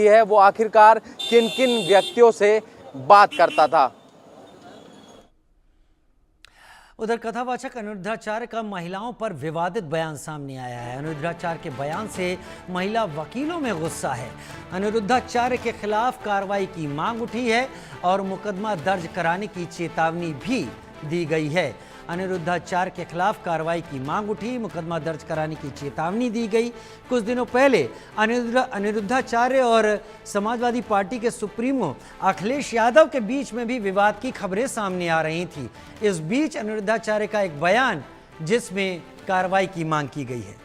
है वो आखिरकार किन किन व्यक्तियों से बात करता था। उधर कथावाचक अनिरुद्धाचार्य का महिलाओं पर विवादित बयान सामने आया है। अनिरुद्धाचार्य के बयान से महिला वकीलों में गुस्सा है। अनिरुद्धाचार्य के खिलाफ कार्रवाई की मांग उठी है और मुकदमा दर्ज कराने की चेतावनी भी दी गई है। अनिरुद्धाचार्य के खिलाफ कार्रवाई की मांग उठी, मुकदमा दर्ज कराने की चेतावनी दी गई। कुछ दिनों पहले अनिरुद्धाचार्य और समाजवादी पार्टी के सुप्रीमो अखिलेश यादव के बीच में भी विवाद की खबरें सामने आ रही थी। इस बीच अनिरुद्धाचार्य का एक बयान जिसमें कार्रवाई की मांग की गई है।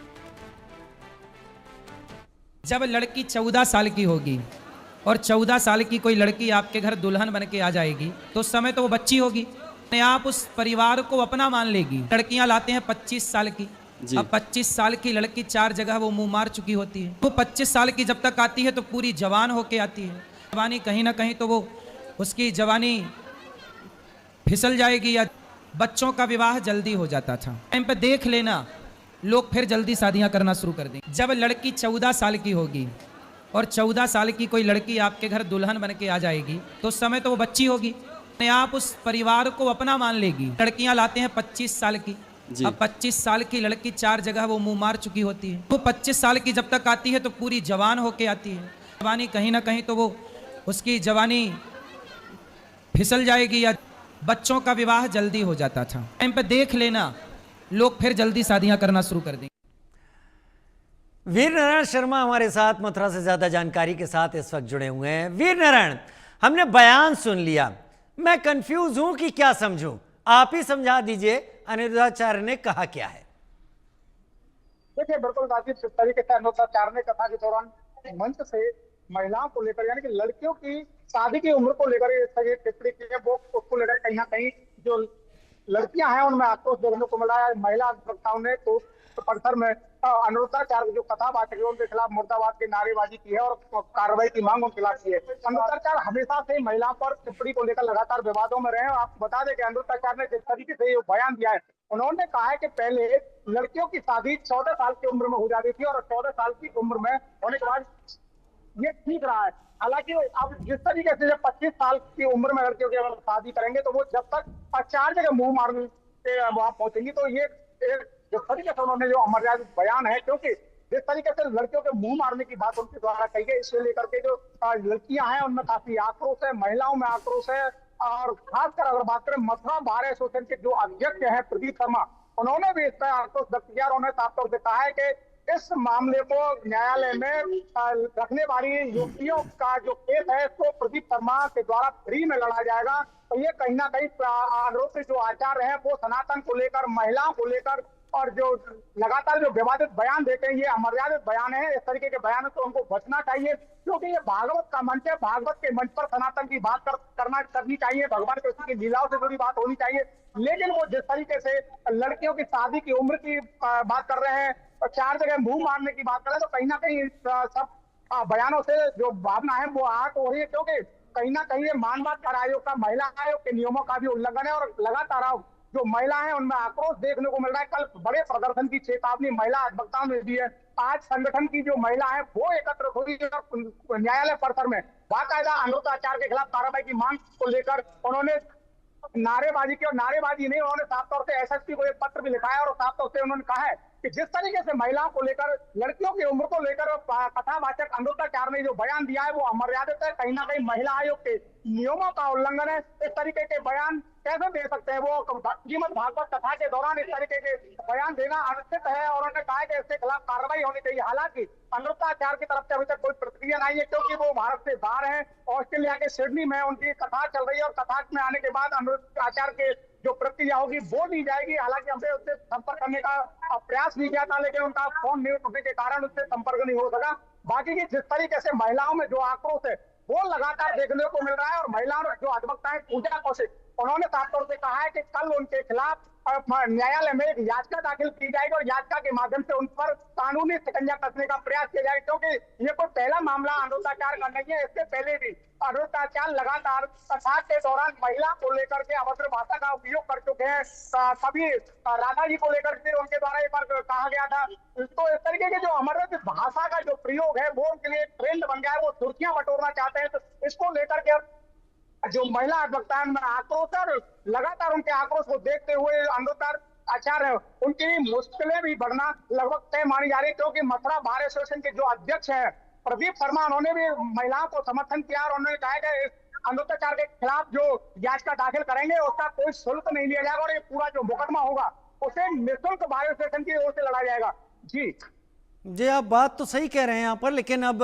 जब लड़की 14 साल की होगी और 14 साल की कोई लड़की आपके घर दुल्हन बन के आ जाएगी तो उस समय तो वो बच्ची होगी, आप उस परिवार को अपना मान लेगी। लड़कियां लाते हैं 25 साल की, अब 25 साल की लड़की 4 जगह वो मुंह मार चुकी होती है। वो 25 साल की जब तक आती है तो पूरी जवान होके आती है। जवानी कहीं ना कहीं तो वो उसकी जवानी फिसल जाएगी या बच्चों का विवाह जल्दी हो जाता था। टाइम पे देख लेना, लोग फिर जल्दी शादियां करना शुरू कर देंगे। जब लड़की 14 साल की होगी और 14 साल की कोई लड़की आपके घर दुल्हन बन के आ जाएगी तो उस समय तो वो बच्ची होगी, आप उस परिवार को अपना मान लेगी। लड़कियां लाते हैं 25 साल की, अब 25 साल की लड़की 4 जगह वो मुंह मार चुकी होती है। वो 25 साल की जब तक आती है तो पूरी जवान होके आती है। जवानी कहीं ना कहीं तो वो उसकी जवानी फिसल जाएगी या बच्चों का विवाह जल्दी हो जाता था। टाइम पे देख लेना, लोग फिर जल्दी शादियां करना शुरू कर देंगे। वीर नारायण शर्मा हमारे साथ मथुरा से ज्यादा जानकारी के साथ इस वक्त जुड़े हुए हैं। वीर नारायण, हमने बयान सुन लिया, मैं कंफ्यूज हूं कि क्या समझूं, आप ही समझा दीजिए अनिरुद्धाचार्य ने कहा क्या है। देखिए, बिल्कुल राजीव, जिस तरीके से अनिरुद्धाचार्य ने कथा के दौरान मंच से महिलाओं को लेकर यानी कि लड़कियों की शादी की उम्र को लेकर इस तरह की टिप्पणी की है, वो उसको लेकर कहीं ना कहीं जो लड़कियां हैं उनमें आक्रोश देखने को मिल रहा है। महिला अधिवक्ताओं ने तो परिसर में अनिरुद्धाचार्य जो कथावाचक है उनके खिलाफ मुर्दाबाद की नारेबाजी की है और कार्रवाई की मांग उनके खिलाफ की है। अनिरुद्धाचार्य हमेशा से महिलाओं पर टिप्पणी को लेकर लगातार विवादों में रहे। आपको बता दें कि अनिरुद्धाचार्य ने जिस तरीके से ये बयान दिया है, उन्होंने कहा है कि पहले लड़कियों की शादी 14 साल की उम्र में हो जाती थी और 14 साल की उम्र में होने के बाद ये ठीक रहा है। हालांकि अब जिस तरीके से जब 25 साल की उम्र में लड़कियों की अगर शादी करेंगे तो वो जब तक 4 जगह मुंह मारने से वहां पहुंचेंगी, तो ये जिस तरीके से उन्होंने जो अमर्यादित बयान है, क्योंकि जिस तरीके से लड़कियों के मुंह मारने की बात उनके द्वारा कही गई, इसको लेकर के जो लड़कियां हैं उनमें काफी आक्रोश है, महिलाओं में आक्रोश है। और खासकर अगर बात करें मथुरा बार एसोसिएशन के जो अध्यक्ष है प्रदीप शर्मा, उन्होंने भी इस पर आक्रोश व्यक्त किया। उन्होंने साफ तौर से कहा है कि इस मामले को न्यायालय में रखने वाली युवतियों का जो केस है इसको प्रदीप शर्मा के द्वारा फ्री में लड़ा जाएगा। तो ये कहीं ना कहीं आरोपी जो आचार्य है वो सनातन को लेकर, महिलाओं को लेकर और जो लगातार जो विवादित बयान देते हैं ये अमर्यादित बयान है। इस तरीके के बयान से उनको बचना चाहिए, क्योंकि ये भागवत का मंच है। भागवत के मंच पर सनातन की बात करनी चाहिए, भगवान कृष्ण की लीलाओं से जुड़ी बात होनी चाहिए। लेकिन वो जिस तरीके से लड़कियों की शादी की उम्र की बात कर रहे हैं और 4 जगह मुंह मारने की बात कर रहे हैं, तो कहीं ना कहीं सब बयानों से जो भावना है वो आहत हो रही है, क्योंकि कहीं ना कहीं ये मानव अधिकार आयोग का, महिला आयोग के नियमों का भी उल्लंघन है। और लगातार जो महिला है उनमें आक्रोश देखने को मिल रहा है। कल बड़े प्रदर्शन की चेतावनी महिला अधिवक्ताओं ने दी है। आज संगठन की जो महिला है वो एकत्र हुई और न्यायालय परिसर में बाकायदा अनिरुद्धाचार्य के खिलाफ कार्रवाई की मांग को लेकर उन्होंने नारेबाजी की। और नारेबाजी नहीं, उन्होंने साफ तौर से एसएसपी को एक पत्र भी लिखा है और साफ तौर से उन्होंने कहा है कि जिस तरीके से महिलाओं को लेकर, लड़कियों की उम्र को लेकर कथावाचक अनिरुद्धाचार्य ने जो बयान दिया है वो अमर्यादित है, कहीं ना कहीं महिला आयोग के नियमों का उल्लंघन है। इस तरीके के बयान कैसे दे सकते हैं वो? श्रीमद् भागवत कथा के दौरान इस तरीके के बयान देना अनुचित है और उन्होंने कहा कि इसके खिलाफ कार्रवाई होनी चाहिए। हालांकि अनिरुद्धाचार्य की तरफ से अभी तक कोई प्रतिक्रिया नहीं है, क्योंकि वो भारत से बाहर है। ऑस्ट्रेलिया के सिडनी में उनकी कथा चल रही है और कथा में आने के बाद अनिरुद्धाचार्य के जो प्रतिक्रिया होगी वो दी जाएगी। हालांकि हमने उससे संपर्क करने का प्रयास भी किया था, लेकिन उनका फोन नहीं उठने के कारण उससे संपर्क नहीं हो सका। बाकी की जिस तरीके से महिलाओं में जो आक्रोश है वो लगातार देखने को मिल रहा है। और महिलाओं जो अधिवक्ता है पूजा कौशिक, उन्होंने साफ तौर से कहा है कि कल उनके खिलाफ न्यायालय में एक याचिका दाखिल की जाएगी और याचिका के माध्यम से उन पर कानूनी शिकंजा कसने का प्रयास किया जाएगा, क्योंकि ये कोई पहला मामला अनुरोधाचार का नहीं है। इससे पहले भी अनुरोधाचार लगातार कथा के दौरान महिला को लेकर के अभद्र भाषा का उपयोग कर चुके हैं। सभी राधा जी को लेकर के उनके द्वारा एक बार कहा गया था। तो इस तरीके के जो अमरत भाषा का जो प्रयोग है वो उनके लिए ट्रेंड बन गया है, वो सुर्खियां बटोरना चाहते हैं। तो इसको लेकर के जो महिला अधिवक्ता में आक्रोश है, लगातार उनके आक्रोश को देखते हुए अनुरोधाचार्य उनकी मुश्किलें भी बढ़ना लगभग तय मानी जा रही है, क्योंकि मथुरा बार एसोसिएशन के जो अध्यक्ष हैं प्रदीप शर्मा, उन्होंने भी महिलाओं को समर्थन किया और उन्होंने कहा कि अनुरोधाचार्य के खिलाफ जो याचिका दाखिल करेंगे उसका कोई शुल्क नहीं लिया जाएगा और ये पूरा जो मुकदमा होगा उसे निःशुल्क बार एसोसिएशन की ओर से लड़ा जाएगा। जी आप बात तो सही कह रहे हैं यहाँ पर, लेकिन अब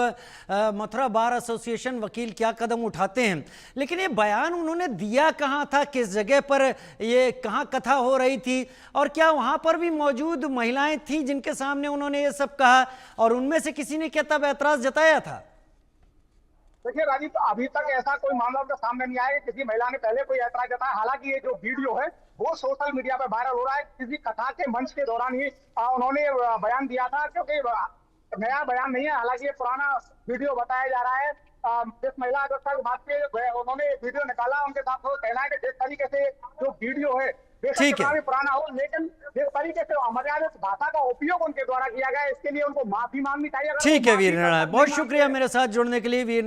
मथुरा बार एसोसिएशन वकील क्या कदम उठाते हैं। लेकिन ये बयान उन्होंने दिया कहाँ था, किस जगह पर, ये कहाँ कथा हो रही थी, और क्या वहाँ पर भी मौजूद महिलाएं थी जिनके सामने उन्होंने ये सब कहा, और उनमें से किसी ने क्या तब ऐतराज जताया था? देखिए राजीव, अभी तक ऐसा कोई मामला उनके सामने नहीं आया कि किसी महिला ने पहले कोई ऐतराज जताया। हालांकि ये जो वीडियो है वो सोशल मीडिया पर वायरल हो रहा है। किसी कथा के मंच के दौरान ही उन्होंने बयान दिया था, क्योंकि नया बयान नहीं है। हालांकि ये पुराना वीडियो बताया जा रहा है। जिस महिला अधिवक्ता की बात की उन्होंने वीडियो निकाला, उनके साथ वो कहना है कि जिस तरीके से जो वीडियो है ठीक है, भी पुराना हो, लेकिन जिस तरीके से अमर्यादित भाषा का उपयोग उनके द्वारा किया गया, इसके लिए उनको माफी मांगनी चाहिए। ठीक है वीर नारायण, बहुत शुक्रिया मेरे साथ जुड़ने के लिए। वीर